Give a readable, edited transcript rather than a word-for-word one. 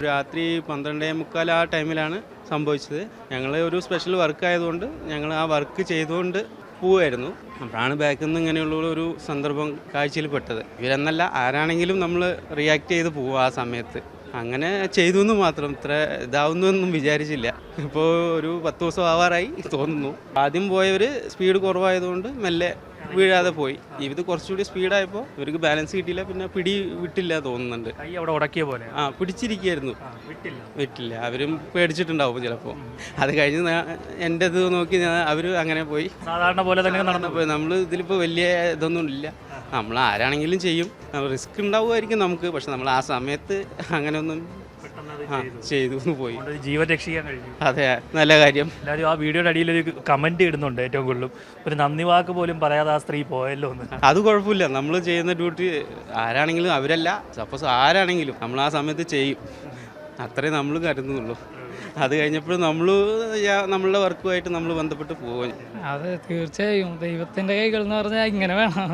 രാത്രി 12:45 ആ ടൈമിലാണ് സംഭവിച്ചത്. ഞങ്ങൾ ഒരു സ്പെഷ്യൽ വർക്ക് ആയതുകൊണ്ട് ഞങ്ങൾ ആ വർക്ക് ചെയ്തുകൊണ്ട് പോവുമായിരുന്നു. അപ്പോഴാണ് ബാക്കിൽ നിന്ന് ഇങ്ങനെയുള്ള ഒരു സന്ദർഭം കാഴ്ചയിൽ പെട്ടത്. ഇവരെന്നല്ല ആരാണെങ്കിലും നമ്മൾ റിയാക്ട് ചെയ്ത് പോവുക ആ സമയത്ത്. അങ്ങനെ ചെയ്തു എന്ന് മാത്രം, ഇത്ര ഇതാവുന്നൊന്നും വിചാരിച്ചില്ല. ഇപ്പോൾ ഒരു 10 ദിവസം ആവാറായി തോന്നുന്നു. ആദ്യം പോയവർ സ്പീഡ് കുറവായതുകൊണ്ട് മെല്ലെ വീഴാതെ പോയി. ഇത് കുറച്ചുകൂടി സ്പീഡായപ്പോൾ ഇവർക്ക് ബാലൻസ് കിട്ടിയില്ല, പിന്നെ പിടി വിട്ടില്ല തോന്നുന്നുണ്ട്. കൈ അവിടെ ഉടക്കിയ പോലെ പിടിച്ചിരിക്കുകയായിരുന്നു, വിട്ടില്ല. അവരും പേടിച്ചിട്ടുണ്ടാവും ചിലപ്പോൾ. അത് കഴിഞ്ഞ് എൻ്റെ ഇത് നോക്കി അവർ അങ്ങനെ പോയി, സാധാരണ പോലെ തന്നെ നടന്നു പോയി. നമ്മൾ ഇതിലിപ്പോൾ വലിയ ഇതൊന്നും ഇല്ല, നമ്മൾ ആരാണെങ്കിലും ചെയ്യും. റിസ്ക് ഉണ്ടാവുമായിരിക്കും നമുക്ക്, പക്ഷെ നമ്മൾ ആ സമയത്ത് അങ്ങനെ ഒന്നും ചെയ്തു പോയി, ജീവൻ രക്ഷിക്കാൻ കഴിഞ്ഞു. അതെ, നല്ല കാര്യം. എല്ലാവരും ആ വീഡിയോയുടെ അടിയിൽ ഒരു കമന്റ് ഇടുന്നുണ്ട്, ഏറ്റവും കൂടുതലും ഒരു നന്ദി വാക്ക് പോലും പറയാതെ ആ സ്ത്രീ പോയല്ലോ എന്ന്. അത് കുഴപ്പമില്ല, നമ്മൾ ചെയ്യുന്ന ഡ്യൂട്ടി ആരാണെങ്കിലും, അവരല്ല സപ്പോസ് ആരാണെങ്കിലും നമ്മൾ ആ സമയത്ത് ചെയ്യും, അത്രേ നമ്മൾ കരുതുന്നുള്ളൂ. അത് കഴിഞ്ഞപ്പോൾ നമ്മളുടെ വർക്കുമായിട്ട് നമ്മൾ ബന്ധപ്പെട്ട് പോകും. അത് തീർച്ചയായും ദൈവത്തിൻ്റെ കൈകൾ എന്ന് പറഞ്ഞാൽ ഇങ്ങനെ വേണം.